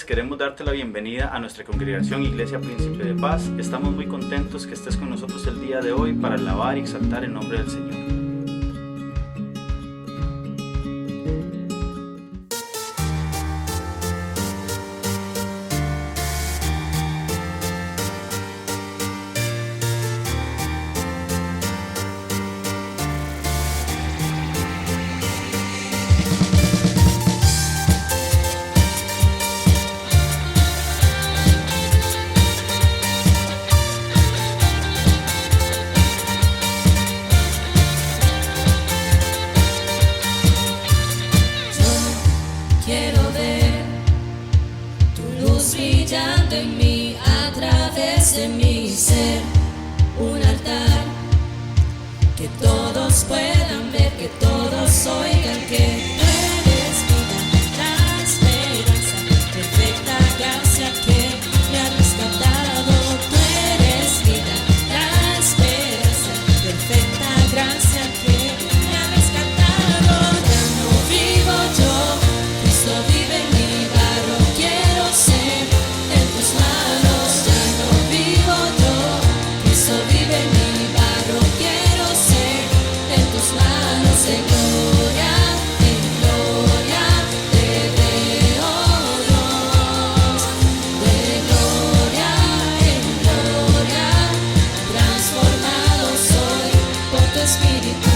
queremos darte la bienvenida a nuestra congregación Iglesia Príncipe de Paz. Estamos muy contentos que estés con nosotros el día de hoy para alabar y exaltar el nombre del Señor. Brillando en mí, a través de mi ser, un altar que todos puedan ver, que todos oigan que tú eres vida, la esperanza, perfecta gracia que me ha rescatado. Tú eres vida, la esperanza, perfecta gracia que me ha rescatado. Ya no vivo yo, Cristo vive en mi barro, quiero ser en tus manos. Ya no vivo yo, Cristo vive en mi barro, quiero ser en tus manos. De gloria en gloria te veo, Dios. De gloria en gloria transformado soy por tu Espíritu.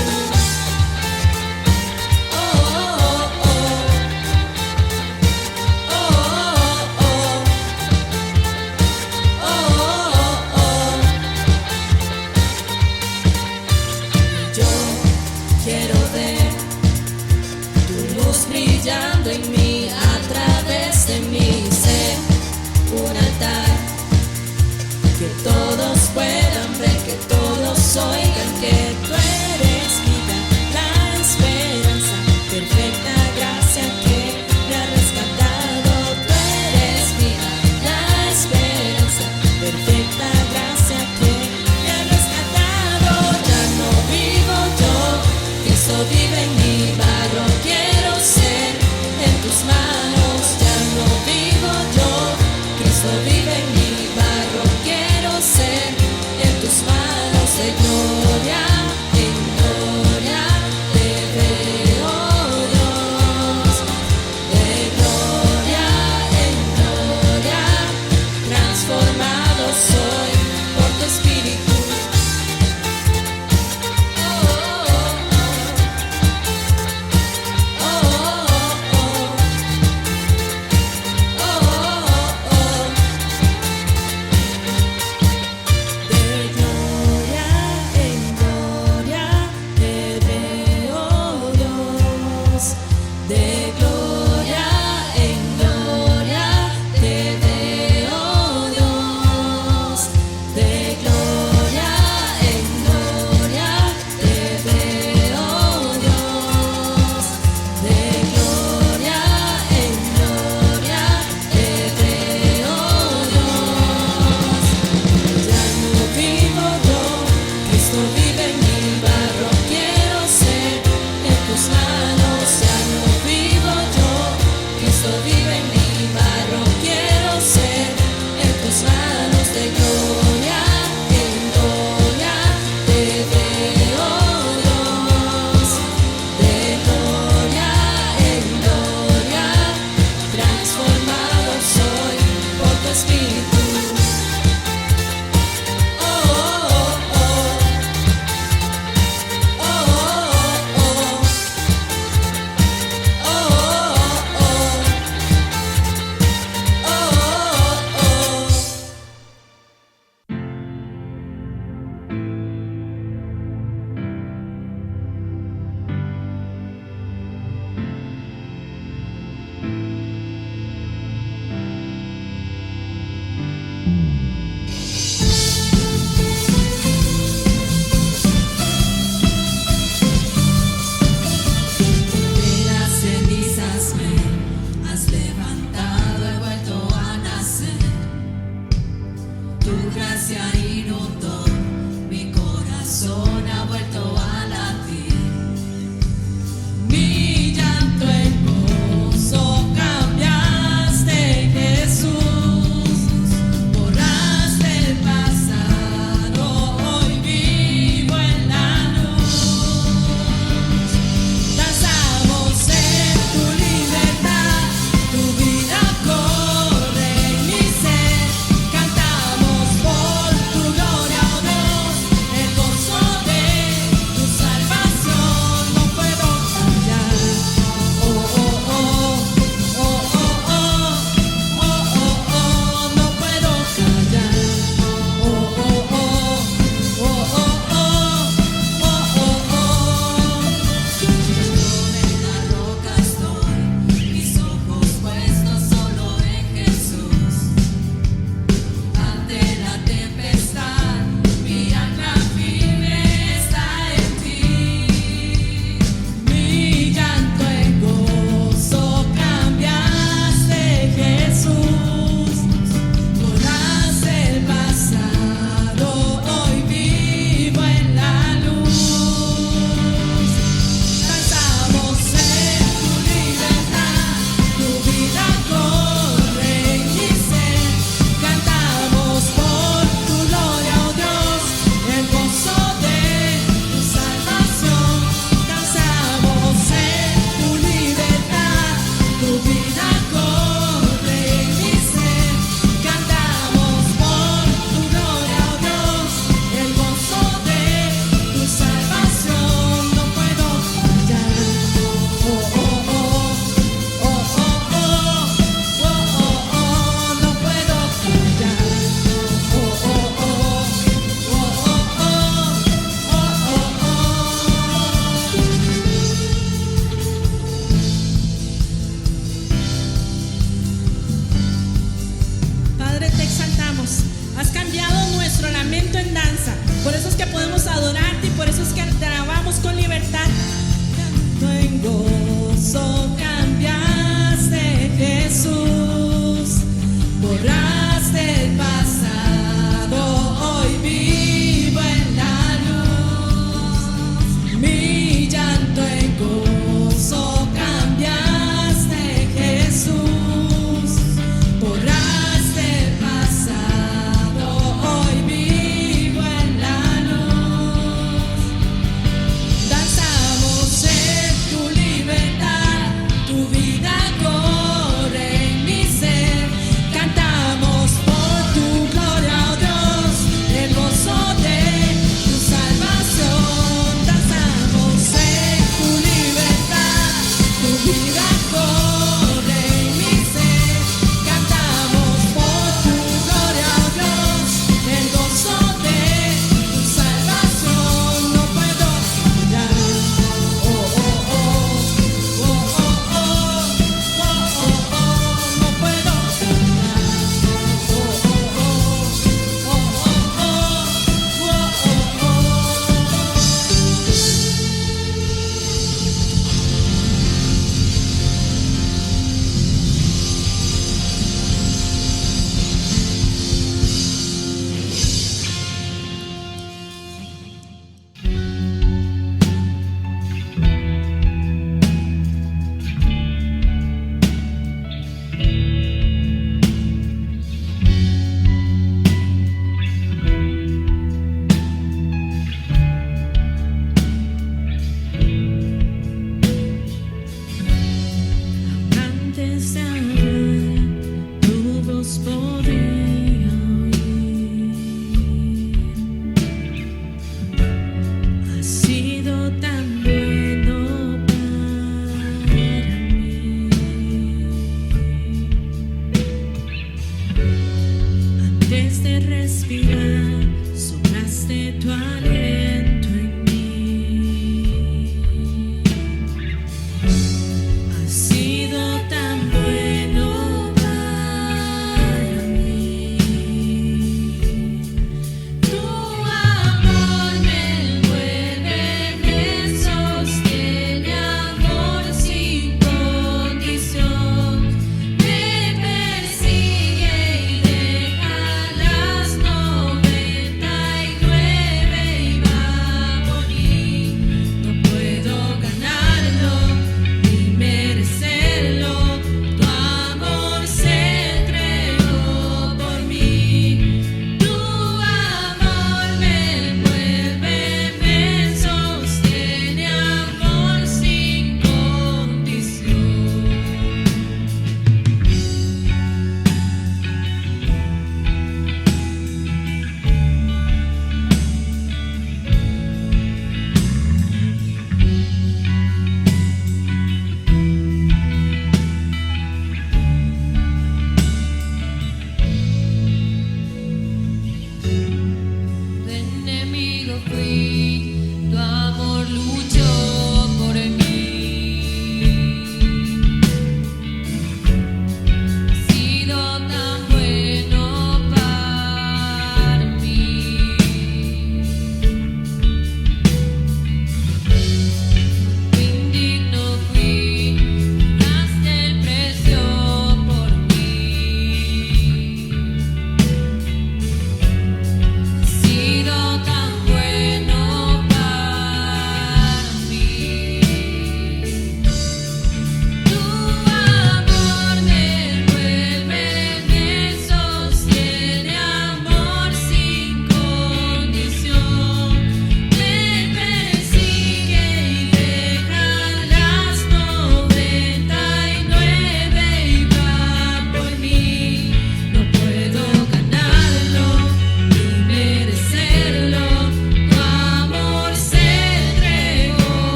Quiero ver tu luz brillando en mí, a través de mi ser, un altar que todos puedan ver, que todos oigan que tú eres vida, la esperanza, perfecta gracia que me ha rescatado. Tú eres vida, la esperanza, perfecta gracia que me ha rescatado. Ya no vivo yo, Cristo vive en mi barro, quiero ser en tus manos. Ya no vivo yo, Cristo vive en mi barro, quiero ser en tus manos. De gloria en gloria te veo, Dios. De gloria en gloria transformado soy por tu Espíritu. Has cambiado nuestro lamento en danza. Por eso es que podemos adorarte y por eso es que te alabamos con libertad. Canto en gozo, cambiaste, Jesús. Borraste el pasado, hoy vivo en la luz. Mi llanto en gozo, cambiaste, Jesús. Borraste el pasado, hoy vivo en la luz. Danzamos en tu libertad, tu vida corre en mi ser. Cantamos por tu gloria, oh Dios, el gozo de tu salvación. Danzamos en tu libertad, tu vida corre en mi ser. Cantamos por tu gloria, oh Dios, el gozo de tu salvación. No puedo callar, oh, oh, oh, oh, oh, oh, oh, oh, no puedo callar, oh, oh, oh, oh, oh, oh, oh, oh. Antes de hablar, tu voz podía oír. Has sido tan bueno para mí. Antes de respirar, soplaste tu aliento en mí. Has sido tan bueno para mí. Tu amor me envuelve, me sostiene, amor sin condición. Me persigue y deja las 99 y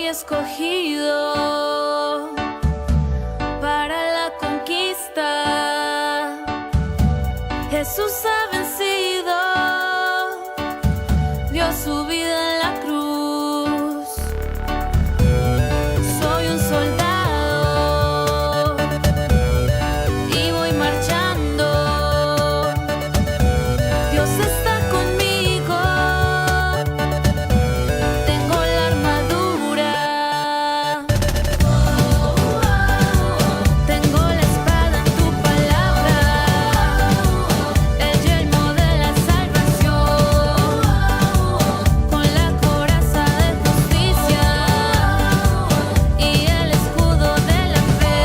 Soy escogido para la conquista. Jesús ha vencido, dio su vida en la cruz. Soy un soldado y voy marchando. Dios está conmigo. Tengo la armadura. Tengo la espada en tu palabra. El yelmo de la salvación. Con la coraza de justicia. Y el escudo de la fe.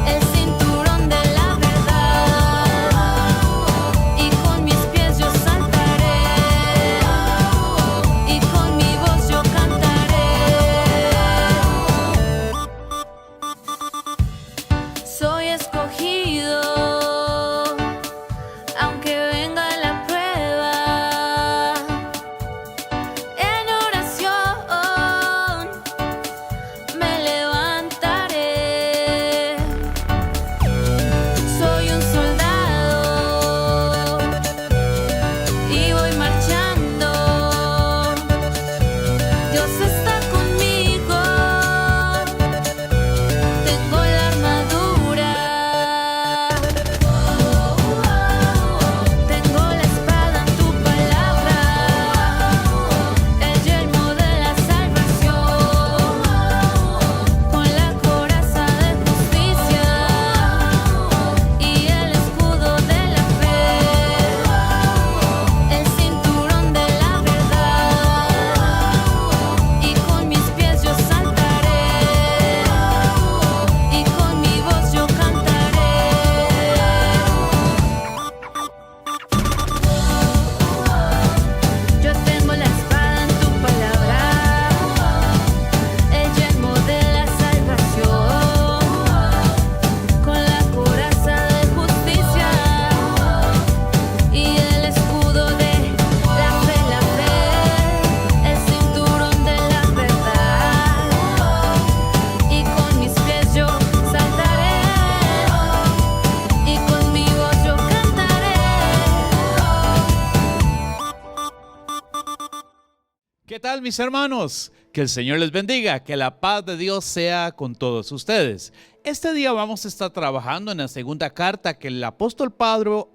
El cinturón de la verdad. Y con mis pies yo saltaré. Y con mi voz yo cantaré. Soy escogido, aunque venga la prueba. En oración me levantaré. Soy un soldado y voy marchando. Dios está conmigo. Tengo la armadura. Tengo la espada en tu palabra. El yelmo de la salvación. Con la coraza de justicia. Y el escudo de la fe. El cinturón de la verdad. Y con mis pies yo saltaré. Y con mi voz yo cantaré. Yo tengo la espada en tu palabra. El yelmo de la salvación. Con la coraza de justicia. Y el escudo de la fe. El cinturón de la verdad. Y con mis pies yo saltaré. Y con mi voz yo cantaré. ¿Qué tal, mis hermanos? Que el Señor les bendiga, que la paz de Dios sea con todos ustedes. Este día vamos a estar trabajando en la segunda carta que el apóstol Pablo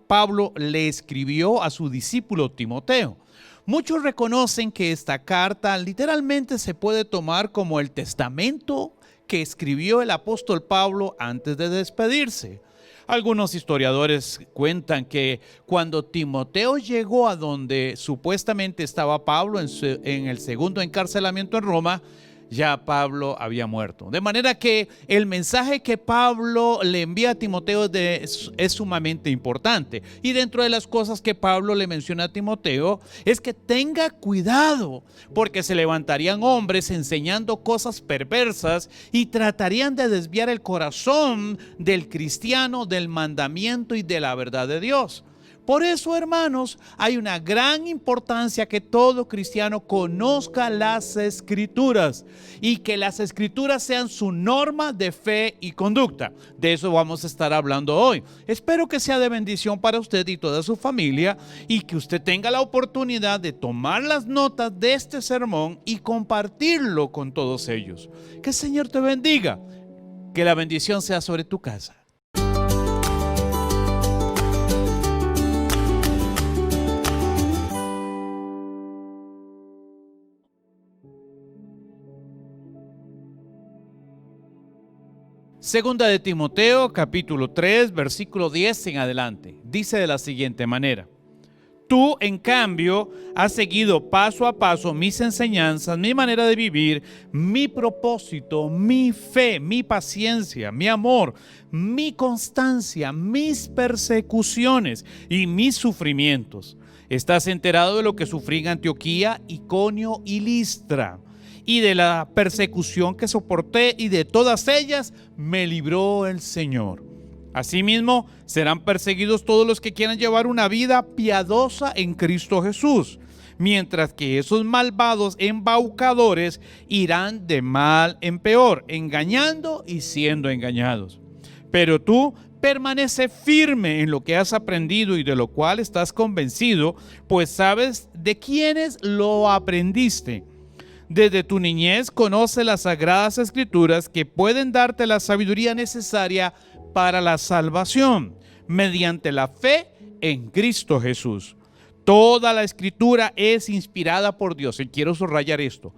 le escribió a su discípulo Timoteo. Muchos reconocen que esta carta literalmente se puede tomar como el testamento que escribió el apóstol Pablo antes de despedirse. Algunos historiadores cuentan que cuando Timoteo llegó a donde supuestamente estaba Pablo en el segundo encarcelamiento en Roma, ya Pablo había muerto. De manera que el mensaje que Pablo le envía a Timoteo es sumamente importante. Y dentro de las cosas que Pablo le menciona a Timoteo es que tenga cuidado, porque se levantarían hombres enseñando cosas perversas y tratarían de desviar el corazón del cristiano del mandamiento y de la verdad de Dios. Por eso, hermanos, hay una gran importancia que todo cristiano conozca las Escrituras y que las Escrituras sean su norma de fe y conducta. De eso vamos a estar hablando hoy. Espero que sea de bendición para usted y toda su familia y que usted tenga la oportunidad de tomar las notas de este sermón y compartirlo con todos ellos. Que el Señor te bendiga. Que la bendición sea sobre tu casa. Segunda de Timoteo, capítulo 3, versículo 10 en adelante. Dice de la siguiente manera: Tú, en cambio, has seguido paso a paso mis enseñanzas, mi manera de vivir, mi propósito, mi fe, mi paciencia, mi amor, mi constancia, mis persecuciones y mis sufrimientos. Estás enterado de lo que sufrí en Antioquía, Iconio y Listra, y de la persecución que soporté, y de todas ellas me libró el Señor. Asimismo, serán perseguidos todos los que quieran llevar una vida piadosa en Cristo Jesús. mientras que esos malvados embaucadores irán de mal en peor, engañando y siendo engañados. Pero tú permanece firme en lo que has aprendido y de lo cual estás convencido, pues sabes de quiénes lo aprendiste. Desde tu niñez conoce las sagradas escrituras que pueden darte la sabiduría necesaria para la salvación, mediante la fe en Cristo Jesús. Toda la escritura es inspirada por Dios, y quiero subrayar esto.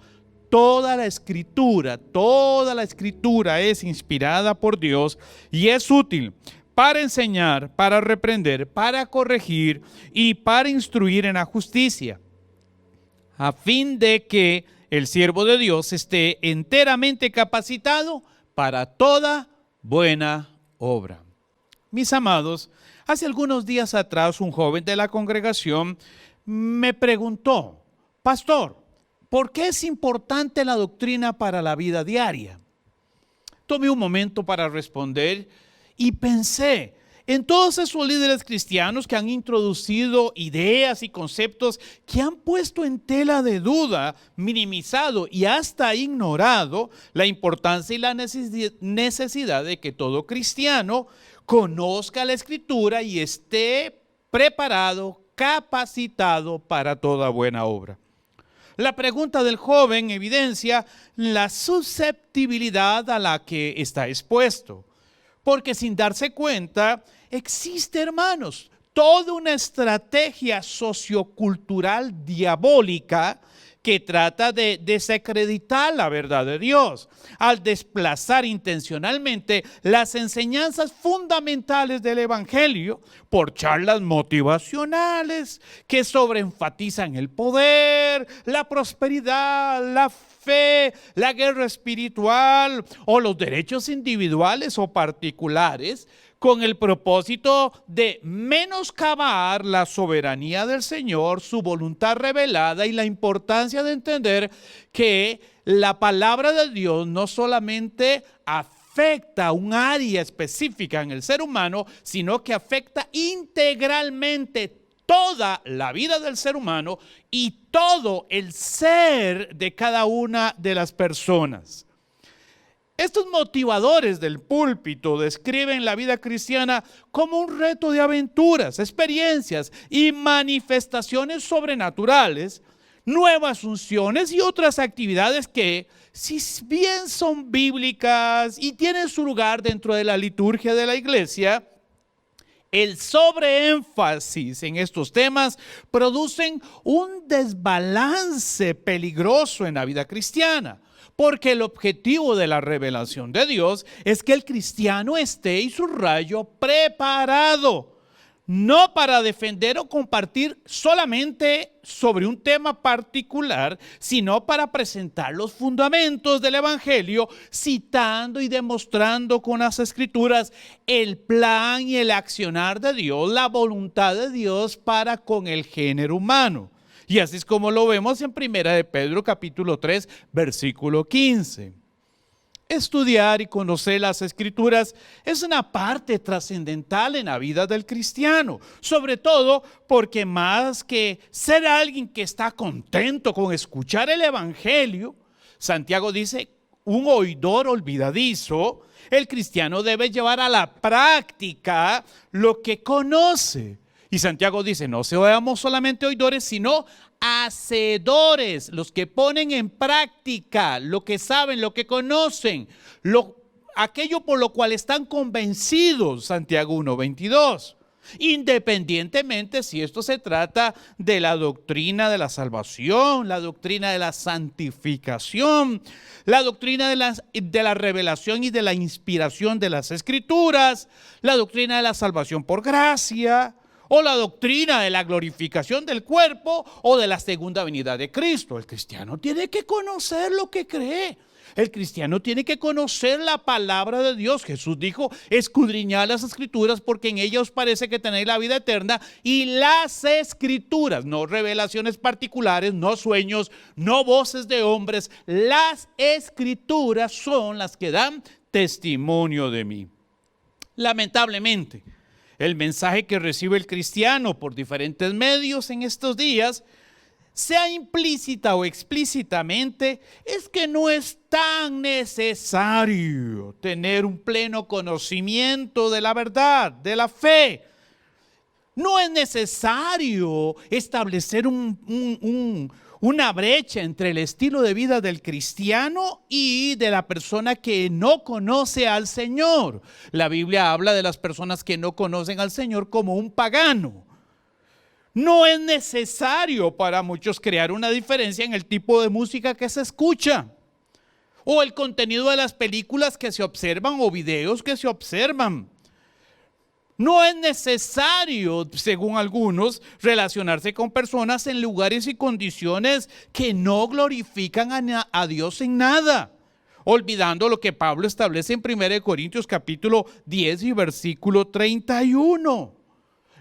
Toda la escritura es inspirada por Dios y es útil para enseñar, para reprender, para corregir y para instruir en la justicia, a fin de que el siervo de Dios esté enteramente capacitado para toda buena obra. Mis amados, hace algunos días atrás un joven de la congregación me preguntó: pastor, ¿por qué es importante la doctrina para la vida diaria? Tomé un momento para responder y pensé en todos esos líderes cristianos que han introducido ideas y conceptos que han puesto en tela de duda, minimizado y hasta ignorado la importancia y la necesidad de que todo cristiano conozca la Escritura y esté preparado, capacitado para toda buena obra. La pregunta del joven evidencia la susceptibilidad a la que está expuesto, porque sin darse cuenta existe, hermanos, toda una estrategia sociocultural diabólica que trata de desacreditar la verdad de Dios, al desplazar intencionalmente las enseñanzas fundamentales del Evangelio por charlas motivacionales que sobreenfatizan el poder, la prosperidad, la fe, la guerra espiritual o los derechos individuales o particulares, con el propósito de menoscabar la soberanía del Señor, su voluntad revelada y la importancia de entender que la palabra de Dios no solamente afecta un área específica en el ser humano, sino que afecta integralmente toda la vida del ser humano y todo el ser de cada una de las personas. Estos motivadores del púlpito describen la vida cristiana como un reto de aventuras, experiencias y manifestaciones sobrenaturales, nuevas unciones y otras actividades que, si bien son bíblicas y tienen su lugar dentro de la liturgia de la iglesia, el sobreénfasis en estos temas producen un desbalance peligroso en la vida cristiana. Porque el objetivo de la revelación de Dios es que el cristiano esté, y subrayo, preparado, no para defender o compartir solamente sobre un tema particular, sino para presentar los fundamentos del Evangelio, citando y demostrando con las Escrituras el plan y el accionar de Dios, la voluntad de Dios para con el género humano. Y así es como lo vemos en 1 de Pedro capítulo 3, versículo 15. Estudiar y conocer las Escrituras es una parte trascendental en la vida del cristiano, sobre todo porque más que ser alguien que está contento con escuchar el Evangelio, Santiago dice, un oidor olvidadizo, el cristiano debe llevar a la práctica lo que conoce. Y Santiago dice, no seamos solamente oidores, sino hacedores, los que ponen en práctica lo que saben, lo que conocen, aquello por lo cual están convencidos, Santiago 1:22. Independientemente si esto se trata de la doctrina de la salvación, la doctrina de la santificación, la doctrina de la revelación y de la inspiración de las Escrituras, la doctrina de la salvación por gracia, o la doctrina de la glorificación del cuerpo o de la segunda venida de Cristo. El cristiano tiene que conocer lo que cree. El cristiano tiene que conocer la palabra de Dios. Jesús dijo, escudriñad las Escrituras porque en ellas os parece que tenéis la vida eterna. Y las Escrituras, no revelaciones particulares, no sueños, no voces de hombres. Las Escrituras son las que dan testimonio de mí. Lamentablemente, el mensaje que recibe el cristiano por diferentes medios en estos días sea implícita o explícitamente, es que no es tan necesario tener un pleno conocimiento de la verdad, de la fe. No es necesario establecer una brecha entre el estilo de vida del cristiano y de la persona que no conoce al Señor. La Biblia habla de las personas que no conocen al Señor como un pagano. No es necesario para muchos crear una diferencia en el tipo de música que se escucha, o el contenido de las películas que se observan o videos que se observan. No es necesario, según algunos, relacionarse con personas en lugares y condiciones que no glorifican a Dios en nada, olvidando lo que Pablo establece en 1 Corintios capítulo 10 y versículo 31.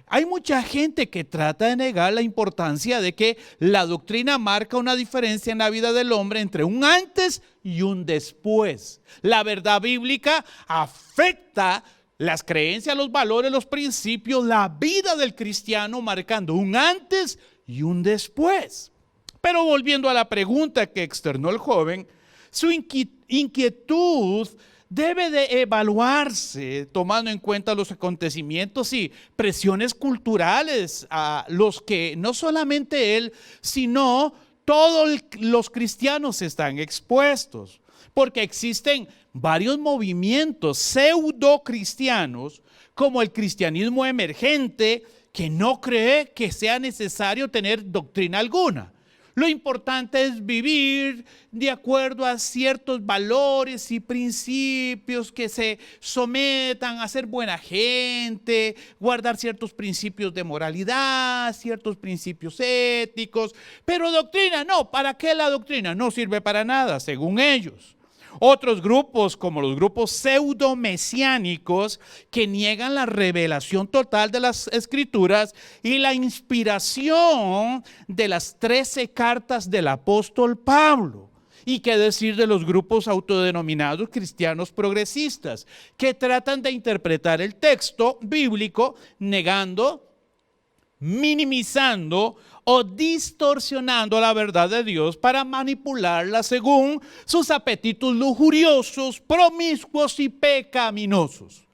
Hay mucha gente que trata de negar la importancia de que la doctrina marca una diferencia en la vida del hombre entre un antes y un después. La verdad bíblica afecta las creencias, los valores, los principios, la vida del cristiano, marcando un antes y un después. Pero volviendo a la pregunta que externó el joven, su inquietud debe de evaluarse tomando en cuenta los acontecimientos y presiones culturales a los que no solamente él, sino todos los cristianos están expuestos. Porque existen varios movimientos pseudo cristianos, como el cristianismo emergente, que no cree que sea necesario tener doctrina alguna. Lo importante es vivir de acuerdo a ciertos valores y principios que se sometan a ser buena gente, guardar ciertos principios de moralidad, ciertos principios éticos. Pero doctrina, no. ¿Para qué la doctrina? No sirve para nada, según ellos. Otros grupos, como los grupos pseudo-mesiánicos, que niegan la revelación total de las Escrituras y la inspiración de las 13 cartas del apóstol Pablo. ¿Y qué decir de los grupos autodenominados cristianos progresistas, que tratan de interpretar el texto bíblico negando, minimizando o distorsionando la verdad de Dios para manipularla según sus apetitos lujuriosos, promiscuos y pecaminosos?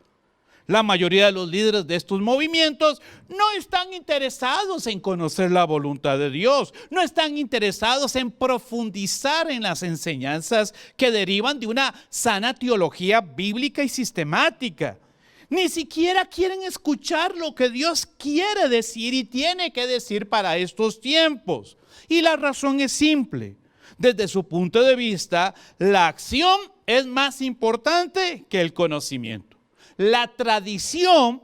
La mayoría de los líderes de estos movimientos no están interesados en conocer la voluntad de Dios, no están interesados en profundizar en las enseñanzas que derivan de una sana teología bíblica y sistemática. Ni siquiera quieren escuchar lo que Dios quiere decir y tiene que decir para estos tiempos. Y la razón es simple. Desde su punto de vista, la acción es más importante que el conocimiento. La tradición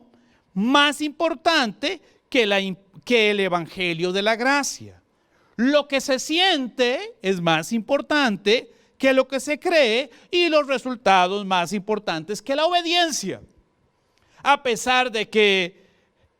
más importante que el evangelio de la gracia. Lo que se siente es más importante que lo que se cree y los resultados más importantes que la obediencia. A pesar de que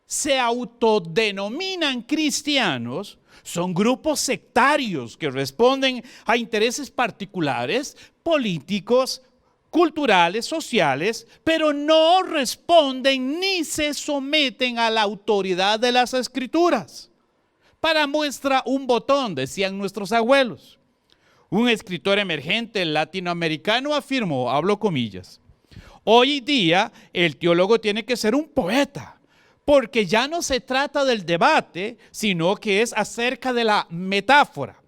se autodenominan cristianos, son grupos sectarios que responden a intereses particulares, políticos, culturales, sociales, pero no responden ni se someten a la autoridad de las Escrituras. Para muestra un botón, decían nuestros abuelos. Un escritor emergente latinoamericano afirmó, hablo comillas: hoy día el teólogo tiene que ser un poeta, porque ya no se trata del debate, sino que es acerca de la metáfora.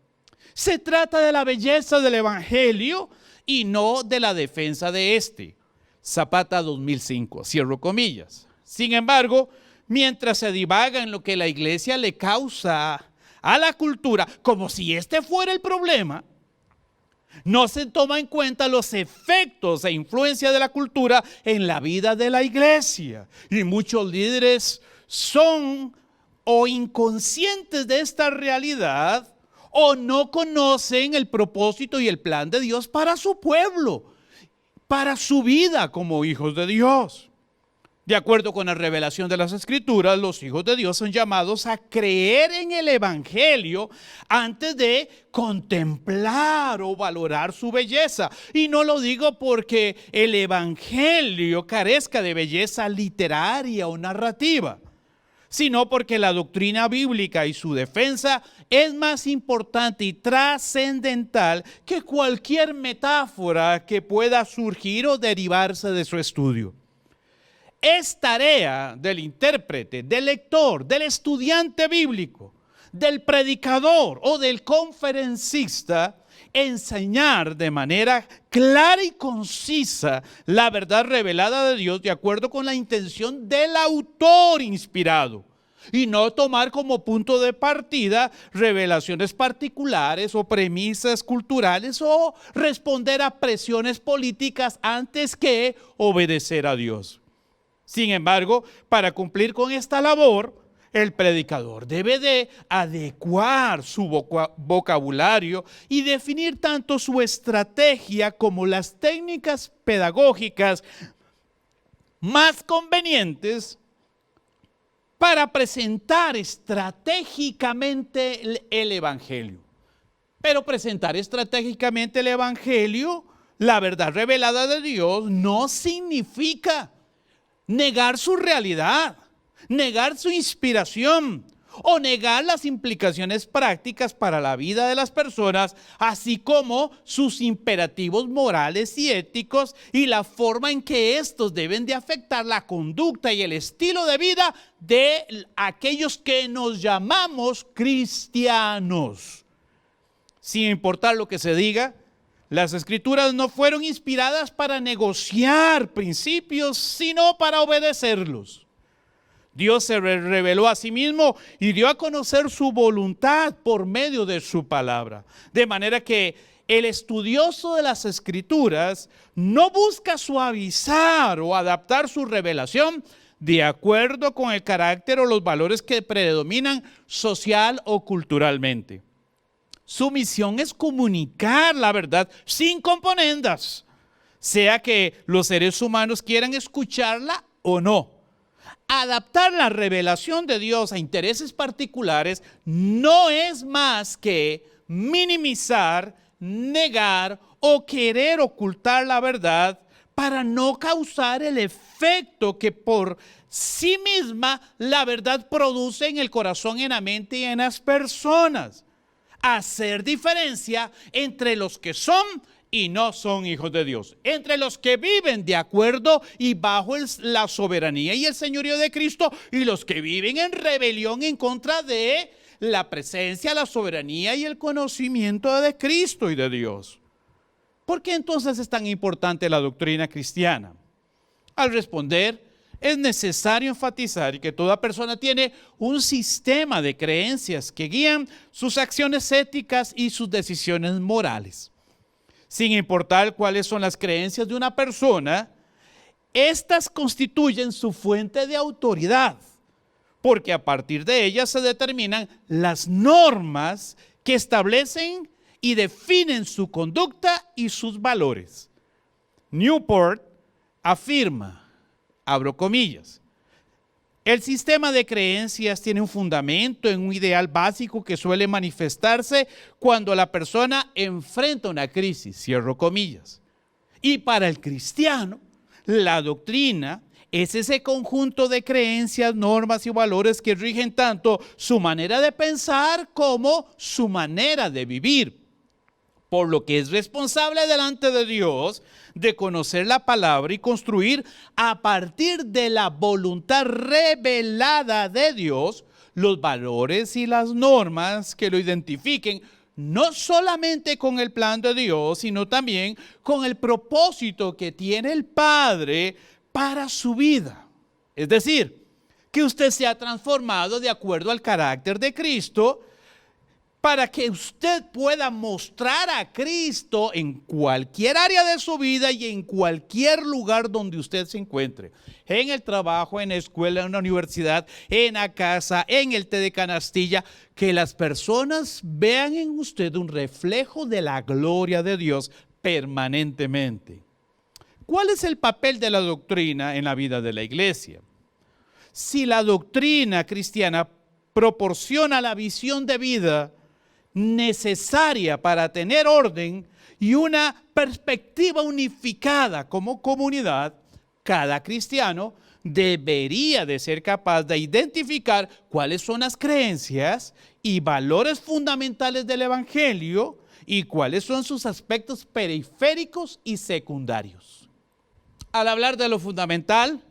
Se trata de la belleza del evangelio y no de la defensa de este. Zapata 2005, cierro comillas. Sin embargo, mientras se divaga en lo que la iglesia le causa a la cultura, como si este fuera el problema, no se toma en cuenta los efectos e influencia de la cultura en la vida de la iglesia. Y muchos líderes son o inconscientes de esta realidad o no conocen el propósito y el plan de Dios para su pueblo, para su vida como hijos de Dios. De acuerdo con la revelación de las Escrituras, los hijos de Dios son llamados a creer en el evangelio antes de contemplar o valorar su belleza. Y no lo digo porque el evangelio carezca de belleza literaria o narrativa, sino porque la doctrina bíblica y su defensa es más importante y trascendental que cualquier metáfora que pueda surgir o derivarse de su estudio. Es tarea del intérprete, del lector, del estudiante bíblico, del predicador o del conferencista enseñar de manera clara y concisa la verdad revelada de Dios de acuerdo con la intención del autor inspirado, y no tomar como punto de partida revelaciones particulares o premisas culturales o responder a presiones políticas antes que obedecer a Dios. Sin embargo, para cumplir con esta labor, el predicador debe de adecuar su vocabulario y definir tanto su estrategia como las técnicas pedagógicas más convenientes para presentar estratégicamente el Evangelio. Pero presentar estratégicamente el Evangelio, la verdad revelada de Dios, no significa negar su realidad, negar su inspiración o negar las implicaciones prácticas para la vida de las personas, así como sus imperativos morales y éticos y la forma en que estos deben de afectar la conducta y el estilo de vida de aquellos que nos llamamos cristianos. Sin importar lo que se diga, las Escrituras no fueron inspiradas para negociar principios, sino para obedecerlos. Dios se reveló a sí mismo y dio a conocer su voluntad por medio de su palabra. De manera que el estudioso de las Escrituras no busca suavizar o adaptar su revelación de acuerdo con el carácter o los valores que predominan social o culturalmente. Su misión es comunicar la verdad sin componendas, sea que los seres humanos quieran escucharla o no. Adaptar la revelación de Dios a intereses particulares no es más que minimizar, negar o querer ocultar la verdad para no causar el efecto que por sí misma la verdad produce en el corazón, en la mente y en las personas. Hacer diferencia entre los que son y no son hijos de Dios, entre los que viven de acuerdo y bajo la soberanía y el señorío de Cristo y los que viven en rebelión en contra de la presencia, la soberanía y el conocimiento de Cristo y de Dios. ¿Por qué entonces es tan importante la doctrina cristiana? Al responder, es necesario enfatizar que toda persona tiene un sistema de creencias que guían sus acciones éticas y sus decisiones morales. Sin importar cuáles son las creencias de una persona, estas constituyen su fuente de autoridad, porque a partir de ellas se determinan las normas que establecen y definen su conducta y sus valores. Newport afirma, abro comillas, el sistema de creencias tiene un fundamento en un ideal básico que suele manifestarse cuando la persona enfrenta una crisis, cierro comillas. Y para el cristiano, la doctrina es ese conjunto de creencias, normas y valores que rigen tanto su manera de pensar como su manera de vivir. Por lo que es responsable delante de Dios de conocer la palabra y construir a partir de la voluntad revelada de Dios los valores y las normas que lo identifiquen no solamente con el plan de Dios, sino también con el propósito que tiene el Padre para su vida. Es decir, que usted sea transformado de acuerdo al carácter de Cristo, para que usted pueda mostrar a Cristo en cualquier área de su vida y en cualquier lugar donde usted se encuentre. En el trabajo, en la escuela, en la universidad, en la casa, en el té de canastilla. Que las personas vean en usted un reflejo de la gloria de Dios permanentemente. ¿Cuál es el papel de la doctrina en la vida de la iglesia? Si la doctrina cristiana proporciona la visión de vida necesaria para tener orden y una perspectiva unificada como comunidad, cada cristiano debería de ser capaz de identificar cuáles son las creencias y valores fundamentales del Evangelio y cuáles son sus aspectos periféricos y secundarios. Al hablar de lo fundamental,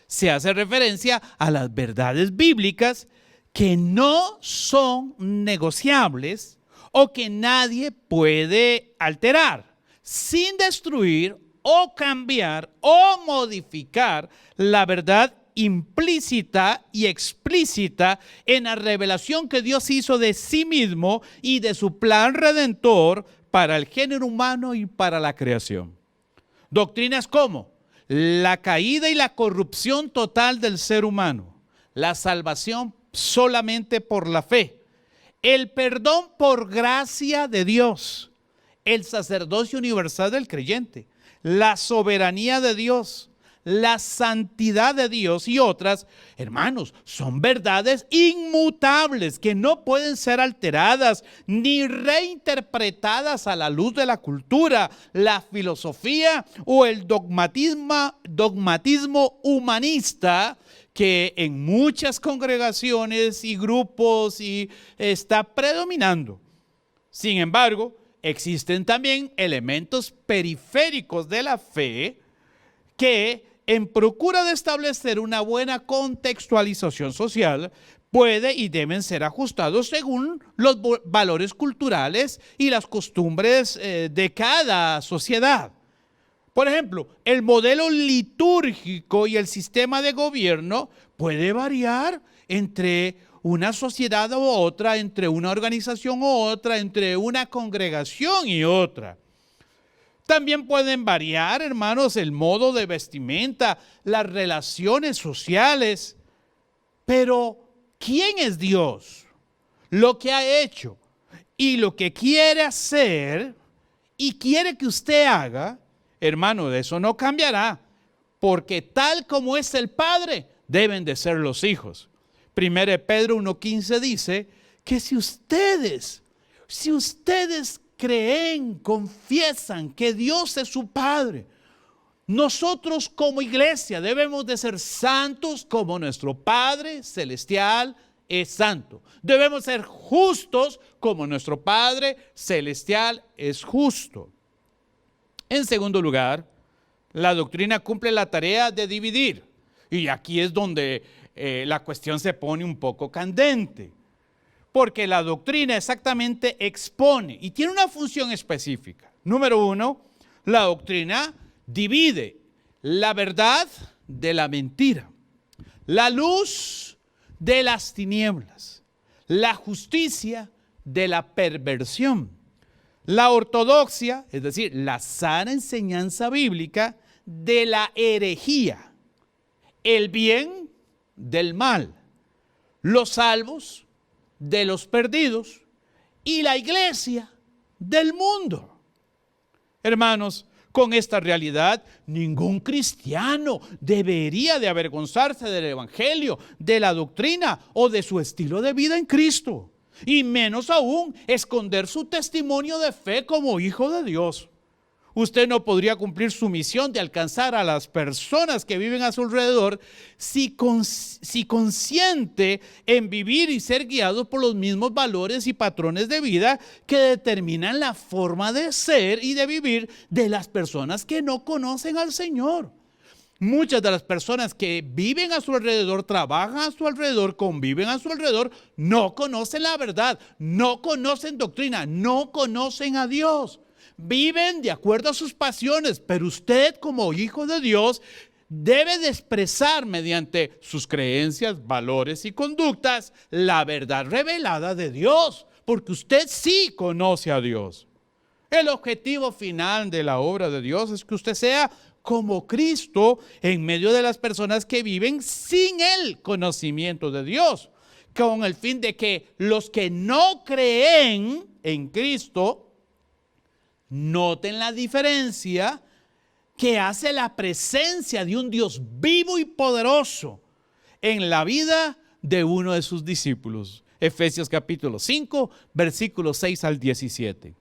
se hace referencia a las verdades bíblicas que no son negociables o que nadie puede alterar sin destruir o cambiar o modificar la verdad implícita y explícita en la revelación que Dios hizo de sí mismo y de su plan redentor para el género humano y para la creación. Doctrinas como la caída y la corrupción total del ser humano, la salvación solamente por la fe, el perdón por gracia de Dios, el sacerdocio universal del creyente, la soberanía de Dios, la santidad de Dios y otras, hermanos, son verdades inmutables que no pueden ser alteradas ni reinterpretadas a la luz de la cultura, la filosofía o el dogmatismo humanista que en muchas congregaciones y grupos está predominando. Sin embargo, existen también elementos periféricos de la fe que, en procura de establecer una buena contextualización social, puede y deben ser ajustados según los valores culturales y las costumbres de cada sociedad. Por ejemplo, el modelo litúrgico y el sistema de gobierno puede variar entre una sociedad u otra, entre una organización u otra, entre una congregación y otra. También pueden variar, hermanos, el modo de vestimenta, las relaciones sociales. Pero, ¿quién es Dios? Lo que ha hecho y lo que quiere hacer y quiere que usted haga, hermano, de eso no cambiará. Porque tal como es el Padre, deben de ser los hijos. 1 Pedro 1:15 dice que si ustedes creen, confiesan que Dios es su Padre, nosotros como iglesia debemos de ser santos como nuestro Padre celestial es santo. Debemos ser justos como nuestro Padre celestial es justo. En segundo lugar, la doctrina cumple la tarea de dividir. Y aquí es donde la cuestión se pone un poco candente. Porque la doctrina exactamente expone y tiene una función específica. Número uno, la doctrina divide la verdad de la mentira, la luz de las tinieblas, la justicia de la perversión, la ortodoxia, es decir, la sana enseñanza bíblica, de la herejía, el bien del mal, los salvos de los perdidos y la iglesia del mundo. Hermanos, con esta realidad, ningún cristiano debería de avergonzarse del evangelio, de la doctrina o de su estilo de vida en Cristo. Y menos aún, esconder su testimonio de fe como hijo de Dios. Usted no podría cumplir su misión de alcanzar a las personas que viven a su alrededor si consciente en vivir y ser guiado por los mismos valores y patrones de vida que determinan la forma de ser y de vivir de las personas que no conocen al Señor. Muchas de las personas que viven a su alrededor, trabajan a su alrededor, conviven a su alrededor, no conocen la verdad, no conocen doctrina, no conocen a Dios. Viven de acuerdo a sus pasiones, pero usted como hijo de Dios debe de expresar mediante sus creencias, valores y conductas la verdad revelada de Dios, porque usted sí conoce a Dios. El objetivo final de la obra de Dios es que usted sea como Cristo en medio de las personas que viven sin el conocimiento de Dios, con el fin de que los que no creen en Cristo noten la diferencia que hace la presencia de un Dios vivo y poderoso en la vida de uno de sus discípulos. Efesios capítulo 5, versículos 6 al 17.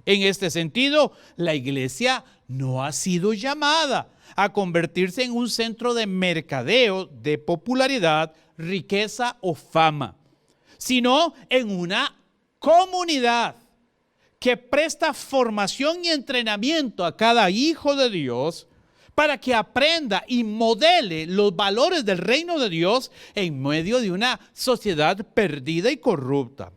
En este sentido, la iglesia no ha sido llamada a convertirse en un centro de mercadeo, de popularidad, riqueza o fama, sino en una comunidad que presta formación y entrenamiento a cada hijo de Dios para que aprenda y modele los valores del reino de Dios en medio de una sociedad perdida y corrupta.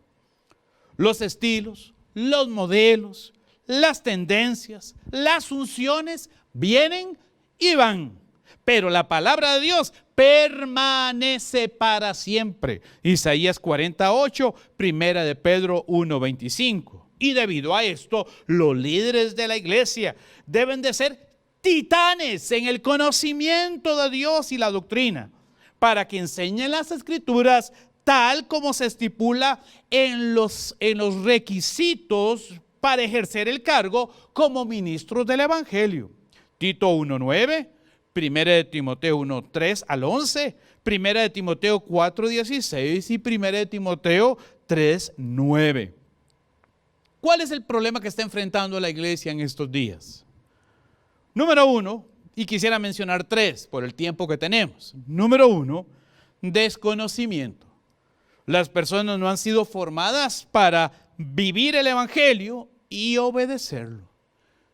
Los estilos, los modelos, las tendencias, las unciones vienen y van, pero la palabra de Dios permanece para siempre. Isaías 48, primera de Pedro 1:25. Y debido a esto, los líderes de la iglesia deben de ser titanes en el conocimiento de Dios y la doctrina, para que enseñen las escrituras tal como se estipula en los requisitos para ejercer el cargo como ministros del evangelio. Tito 1:9, primera de Timoteo 1:3 al 11, primera de Timoteo 4:16 y primera de Timoteo 3:9. ¿Cuál es el problema que está enfrentando la iglesia en estos días? Número uno, y quisiera mencionar tres por el tiempo que tenemos. Número uno, desconocimiento. Las personas no han sido formadas para vivir el evangelio y obedecerlo.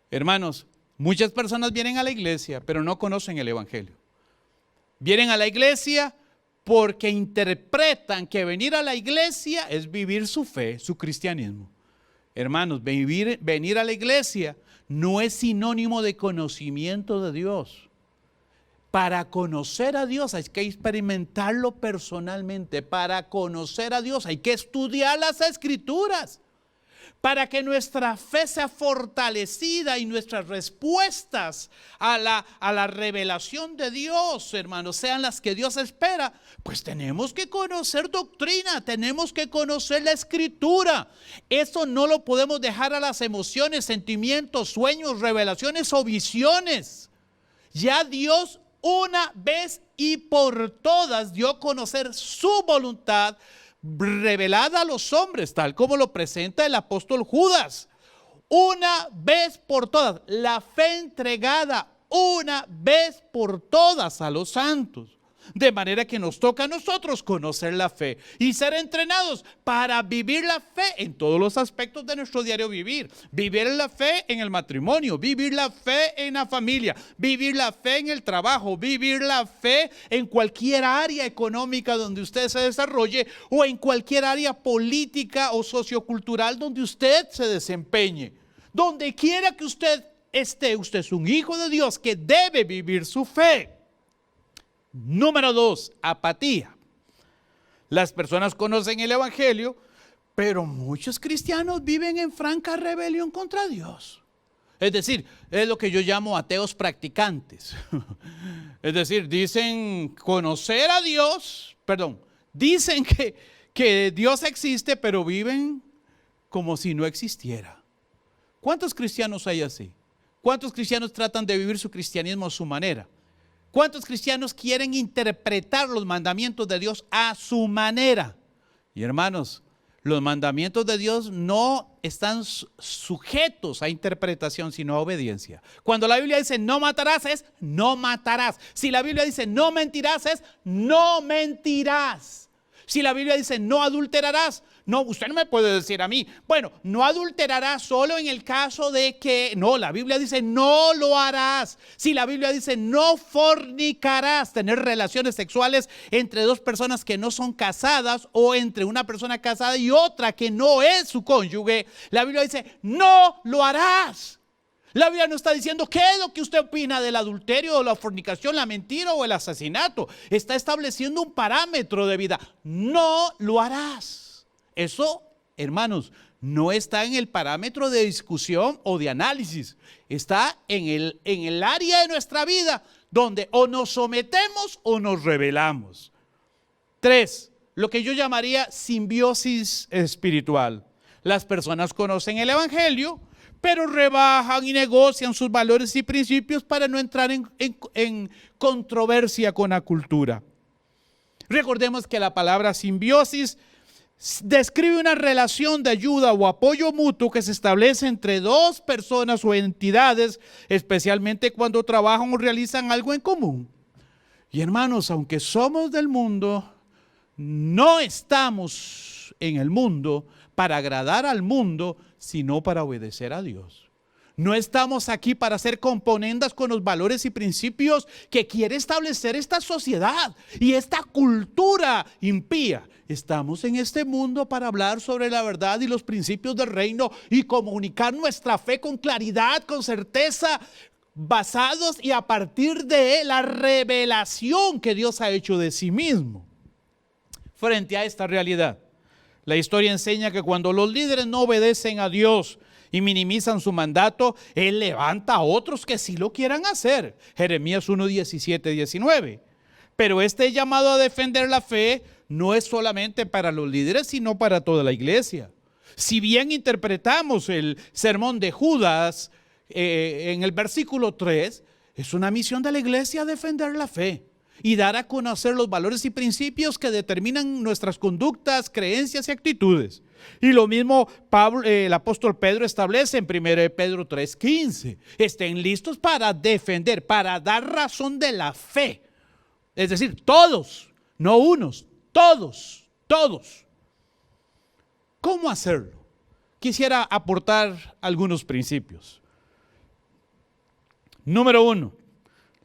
Hermanos, muchas personas vienen a la iglesia, pero no conocen el evangelio. Vienen a la iglesia porque interpretan que venir a la iglesia es vivir su fe, su cristianismo. Hermanos, venir a la iglesia no es sinónimo de conocimiento de Dios. Para conocer a Dios hay que experimentarlo personalmente. Para conocer a Dios hay que estudiar las escrituras. Para que nuestra fe sea fortalecida y nuestras respuestas a la revelación de Dios, hermanos, sean las que Dios espera, pues tenemos que conocer doctrina, tenemos que conocer la escritura. Eso no lo podemos dejar a las emociones, sentimientos, sueños, revelaciones o visiones. Ya Dios una vez y por todas dio a conocer su voluntad revelada a los hombres, tal como lo presenta el apóstol Judas. Una vez por todas, la fe entregada una vez por todas a los santos. De manera que nos toca a nosotros conocer la fe y ser entrenados para vivir la fe en todos los aspectos de nuestro diario vivir. Vivir la fe en el matrimonio, vivir la fe en la familia, vivir la fe en el trabajo, vivir la fe en cualquier área económica donde usted se desarrolle o en cualquier área política o sociocultural donde usted se desempeñe. Donde quiera que usted esté, usted es un hijo de Dios que debe vivir su fe. Número 2, apatía. Las personas conocen el evangelio, pero muchos cristianos viven en franca rebelión contra Dios. Es decir, es lo que yo llamo ateos practicantes. Es decir, dicen conocer a Dios, dicen que Dios existe, pero viven como si no existiera. ¿Cuántos cristianos hay así? ¿Cuántos cristianos tratan de vivir su cristianismo a su manera? ¿Cuántos cristianos quieren interpretar los mandamientos de Dios a su manera? Y hermanos, los mandamientos de Dios no están sujetos a interpretación, sino a obediencia. Cuando la Biblia dice no matarás, es no matarás. Si la Biblia dice no mentirás, es no mentirás. Si la Biblia dice no adulterarás, no, usted no me puede decir a mí, bueno, no adulterarás solo en el caso de que, no, la Biblia dice no lo harás. Si la Biblia dice no fornicarás, tener relaciones sexuales entre dos personas que no son casadas o entre una persona casada y otra que no es su cónyuge, la Biblia dice no lo harás. La Biblia no está diciendo qué es lo que usted opina del adulterio o la fornicación, la mentira o el asesinato. Está estableciendo un parámetro de vida. No lo harás. Eso, hermanos, no está en el parámetro de discusión o de análisis. Está en el área de nuestra vida donde o nos sometemos o nos rebelamos. 3, lo que yo llamaría simbiosis espiritual. Las personas conocen el evangelio, pero rebajan y negocian sus valores y principios para no entrar en controversia con la cultura. Recordemos que la palabra simbiosis describe una relación de ayuda o apoyo mutuo que se establece entre dos personas o entidades, especialmente cuando trabajan o realizan algo en común. Y hermanos, aunque somos del mundo, no estamos en el mundo para agradar al mundo, sino para obedecer a Dios. No estamos aquí para hacer componendas con los valores y principios que quiere establecer esta sociedad y esta cultura impía. Estamos en este mundo para hablar sobre la verdad y los principios del reino y comunicar nuestra fe con claridad, con certeza, basados y a partir de la revelación que Dios ha hecho de sí mismo. Frente a esta realidad, la historia enseña que cuando los líderes no obedecen a Dios y minimizan su mandato, Él levanta a otros que sí lo quieran hacer. Jeremías 1, 17, 19. Pero este llamado a defender la fe no es solamente para los líderes, sino para toda la iglesia. Si bien interpretamos el sermón de Judas en el versículo 3, es una misión de la iglesia defender la fe y dar a conocer los valores y principios que determinan nuestras conductas, creencias y actitudes. Y lo mismo el apóstol Pedro establece en 1 Pedro 3:15. Estén listos para defender, para dar razón de la fe. Es decir, todos, no unos, todos. ¿Cómo hacerlo? Quisiera aportar algunos principios. Número 1.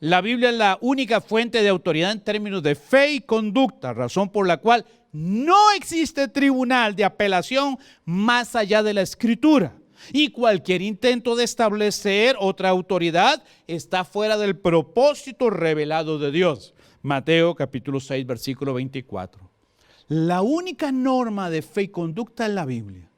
La Biblia es la única fuente de autoridad en términos de fe y conducta, razón por la cual no existe tribunal de apelación más allá de la Escritura. Y cualquier intento de establecer otra autoridad está fuera del propósito revelado de Dios. Mateo capítulo 6, versículo 24. La única norma de fe y conducta en la Biblia.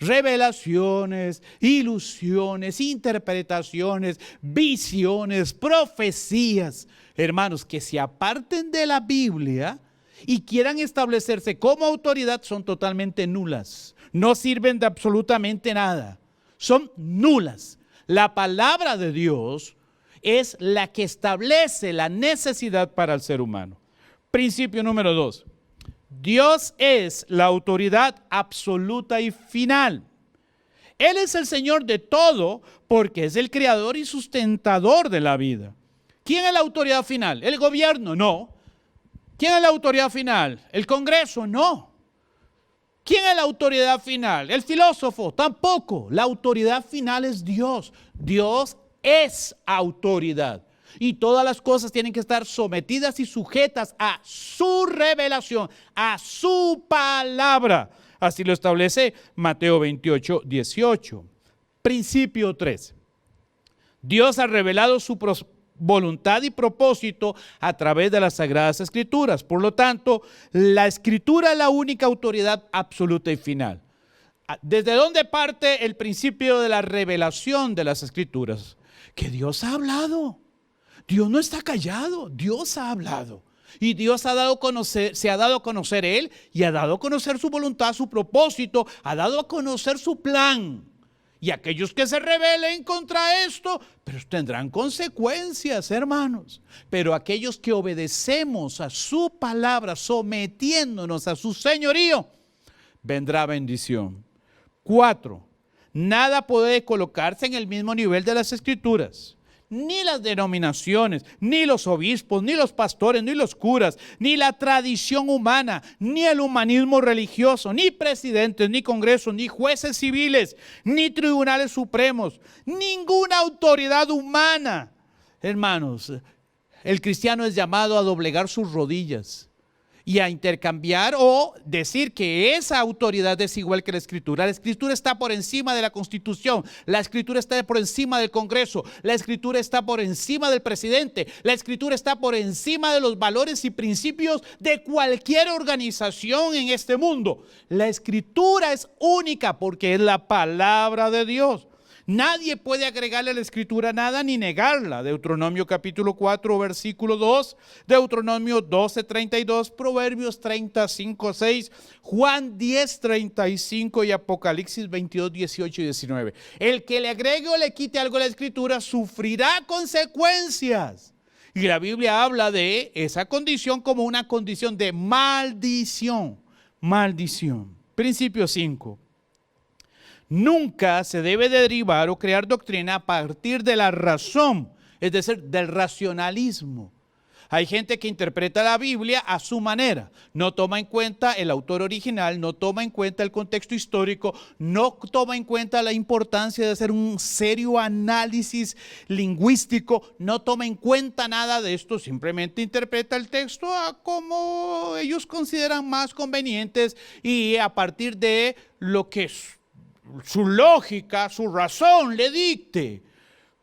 Revelaciones, ilusiones, interpretaciones, visiones, profecías, hermanos, que se aparten de la Biblia y quieran establecerse como autoridad son totalmente nulas. No sirven de absolutamente nada. Son nulas. La palabra de Dios es la que establece la necesidad para el ser humano. Principio número 2. Dios es la autoridad absoluta y final. Él es el Señor de todo porque es el creador y sustentador de la vida. ¿Quién es la autoridad final? ¿El gobierno? No. ¿Quién es la autoridad final? ¿El Congreso? No. ¿Quién es la autoridad final? ¿El filósofo? Tampoco. La autoridad final es Dios. Dios es autoridad. Y todas las cosas tienen que estar sometidas y sujetas a su revelación, a su palabra. Así lo establece Mateo 28, 18. Principio 3. Dios ha revelado su voluntad y propósito a través de las Sagradas Escrituras. Por lo tanto, la Escritura es la única autoridad absoluta y final. ¿Desde dónde parte el principio de la revelación de las Escrituras? Que Dios ha hablado. Dios no está callado, Dios ha hablado. Y Dios se ha dado a conocer Él y ha dado a conocer su voluntad, su propósito, ha dado a conocer su plan. Y aquellos que se rebelen contra esto, pero tendrán consecuencias, hermanos. Pero aquellos que obedecemos a su palabra, sometiéndonos a su señorío, vendrá bendición. 4. Nada puede colocarse en el mismo nivel de las Escrituras. Ni las denominaciones, ni los obispos, ni los pastores, ni los curas, ni la tradición humana, ni el humanismo religioso, ni presidentes, ni congresos, ni jueces civiles, ni tribunales supremos, ninguna autoridad humana. Hermanos, el cristiano es llamado a doblegar sus rodillas y a intercambiar o decir que esa autoridad es igual que la Escritura. La Escritura está por encima de la Constitución, la Escritura está por encima del Congreso, la Escritura está por encima del presidente, la Escritura está por encima de los valores y principios de cualquier organización en este mundo. La Escritura es única porque es la palabra de Dios. Nadie puede agregarle a la Escritura nada ni negarla. Deuteronomio capítulo 4, versículo 2, Deuteronomio 12, 32, Proverbios 35, 6, Juan 10, 35 y Apocalipsis 22, 18 y 19. El que le agregue o le quite algo a la Escritura sufrirá consecuencias. Y la Biblia habla de esa condición como una condición de maldición. Maldición. Principio 5. Nunca se debe derivar o crear doctrina a partir de la razón, es decir, del racionalismo. Hay gente que interpreta la Biblia a su manera, no toma en cuenta el autor original, no toma en cuenta el contexto histórico, no toma en cuenta la importancia de hacer un serio análisis lingüístico, no toma en cuenta nada de esto, simplemente interpreta el texto a como ellos consideran más convenientes y a partir de lo que su lógica, su razón le dicte.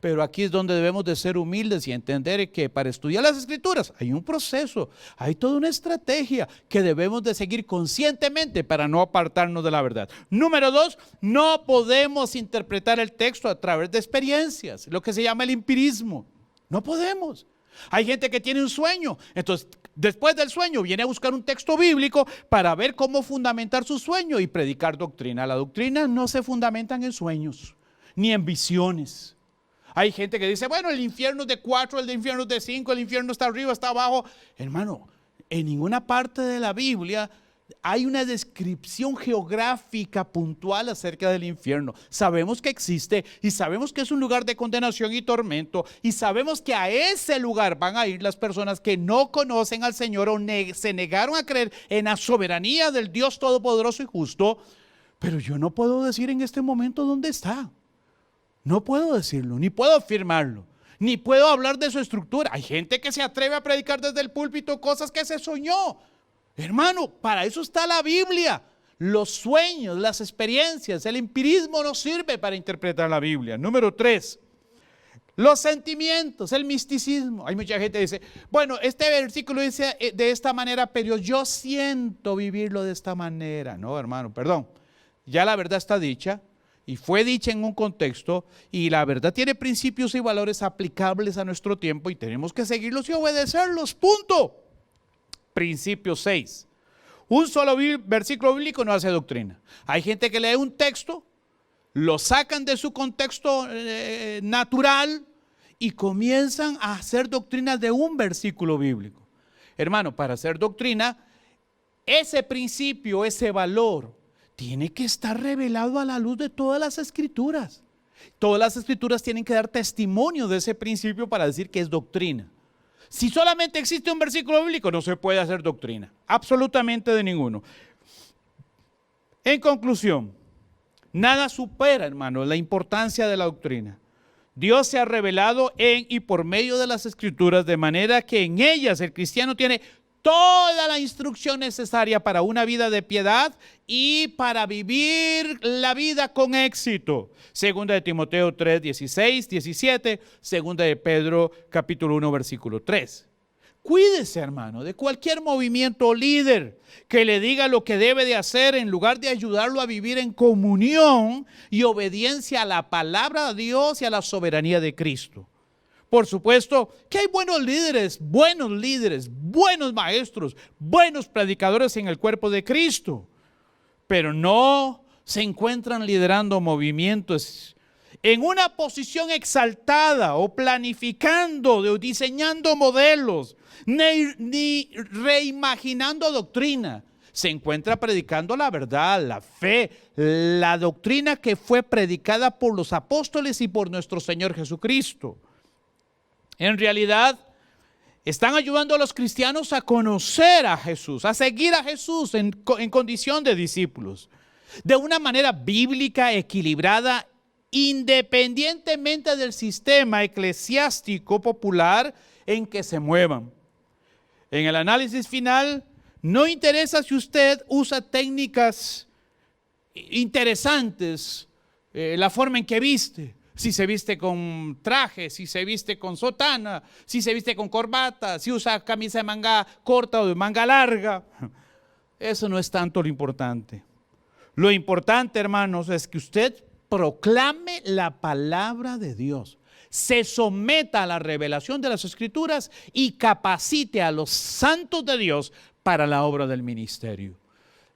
Pero aquí es donde debemos de ser humildes y entender que para estudiar las Escrituras hay un proceso, hay toda una estrategia que debemos de seguir conscientemente para no apartarnos de la verdad. Número 2, no podemos interpretar el texto a través de experiencias, lo que se llama el empirismo. No podemos. Hay gente que tiene un sueño, entonces después del sueño viene a buscar un texto bíblico para ver cómo fundamentar su sueño y predicar doctrina. La doctrina no se fundamenta en sueños ni en visiones. Hay gente que dice, bueno, el infierno es de 4, el infierno es de 5, el infierno está arriba, está abajo. Hermano, en ninguna parte de la Biblia hay una descripción geográfica puntual acerca del infierno. Sabemos que existe y sabemos que es un lugar de condenación y tormento y sabemos que a ese lugar van a ir las personas que no conocen al Señor o se negaron a creer en la soberanía del Dios Todopoderoso y Justo. Pero yo no puedo decir en este momento dónde está. No puedo decirlo, ni puedo afirmarlo, ni puedo hablar de su estructura. Hay gente que se atreve a predicar desde el púlpito cosas que se soñó. Hermano, para eso está la Biblia. Los sueños, las experiencias, el empirismo no sirve para interpretar la Biblia. Número 3, los sentimientos, el misticismo. Hay mucha gente que dice, bueno, este versículo dice de esta manera, pero yo siento vivirlo de esta manera. No, hermano, perdón. Ya la verdad está dicha. Y fue dicha en un contexto y la verdad tiene principios y valores aplicables a nuestro tiempo y tenemos que seguirlos y obedecerlos, punto. Principio 6. Un solo versículo bíblico no hace doctrina. Hay gente que lee un texto, lo sacan de su contexto natural y comienzan a hacer doctrina de un versículo bíblico. Hermano, para hacer doctrina, ese principio, ese valor, tiene que estar revelado a la luz de todas las Escrituras. Todas las Escrituras tienen que dar testimonio de ese principio para decir que es doctrina. Si solamente existe un versículo bíblico, no se puede hacer doctrina. Absolutamente de ninguno. En conclusión, nada supera, hermano, la importancia de la doctrina. Dios se ha revelado en y por medio de las Escrituras, de manera que en ellas el cristiano tiene toda la instrucción necesaria para una vida de piedad y para vivir la vida con éxito. Segunda de Timoteo 3, 16, 17, segunda de Pedro capítulo 1, versículo 3. Cuídese, hermano, de cualquier movimiento líder que le diga lo que debe de hacer en lugar de ayudarlo a vivir en comunión y obediencia a la palabra de Dios y a la soberanía de Cristo. Por supuesto que hay buenos líderes, buenos maestros, buenos predicadores en el cuerpo de Cristo, pero no se encuentran liderando movimientos en una posición exaltada o planificando o diseñando modelos, ni reimaginando doctrina. Se encuentra predicando la verdad, la fe, la doctrina que fue predicada por los apóstoles y por nuestro Señor Jesucristo. En realidad, están ayudando a los cristianos a conocer a Jesús, a seguir a Jesús en condición de discípulos, de una manera bíblica, equilibrada, independientemente del sistema eclesiástico popular en que se muevan. En el análisis final, no interesa si usted usa técnicas interesantes, la forma en que viste. Si se viste con traje, si se viste con sotana, si se viste con corbata, si usa camisa de manga corta o de manga larga. Eso no es tanto lo importante. Lo importante, hermanos, es que usted proclame la palabra de Dios, se someta a la revelación de las Escrituras y capacite a los santos de Dios para la obra del ministerio.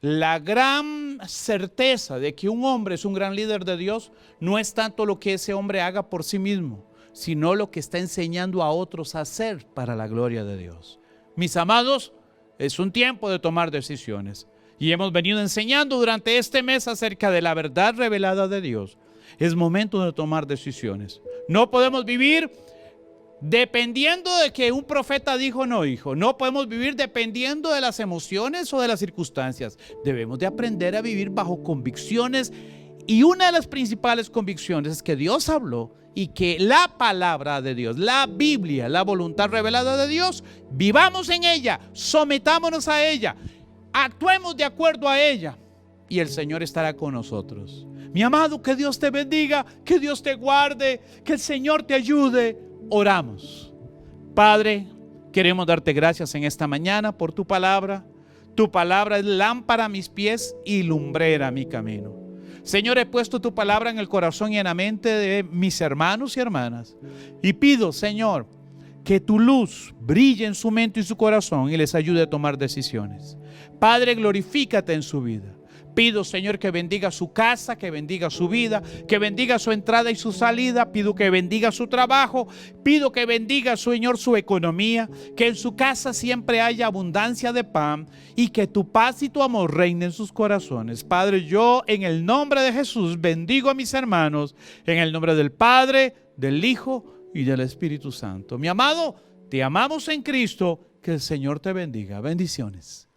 La gran certeza de que un hombre es un gran líder de Dios no es tanto lo que ese hombre haga por sí mismo, sino lo que está enseñando a otros a hacer para la gloria de Dios. Mis amados, es un tiempo de tomar decisiones y hemos venido enseñando durante este mes acerca de la verdad revelada de Dios. Es momento de tomar decisiones. No podemos vivir dependiendo de que un profeta dijo o no dijo. No podemos vivir dependiendo de las emociones o de las circunstancias. Debemos de aprender a vivir bajo convicciones, y una de las principales convicciones es que Dios habló y que la palabra de Dios, la Biblia, la voluntad revelada de Dios, vivamos en ella, sometámonos a ella, actuemos de acuerdo a ella, y el Señor estará con nosotros. Mi amado, que Dios te bendiga, que Dios te guarde, que el Señor te ayude. Oramos. Padre, queremos darte gracias en esta mañana por tu palabra. Tu palabra es lámpara a mis pies y lumbrera a mi camino. Señor, he puesto tu palabra en el corazón y en la mente de mis hermanos y hermanas. Y pido, Señor, que tu luz brille en su mente y su corazón y les ayude a tomar decisiones. Padre, glorifícate en su vida. Pido, Señor, que bendiga su casa, que bendiga su vida, que bendiga su entrada y su salida. Pido que bendiga su trabajo. Pido que bendiga, Señor, su economía, que en su casa siempre haya abundancia de pan y que tu paz y tu amor reinen en sus corazones. Padre, yo en el nombre de Jesús bendigo a mis hermanos, en el nombre del Padre, del Hijo y del Espíritu Santo. Mi amado, te amamos en Cristo. Que el Señor te bendiga. Bendiciones.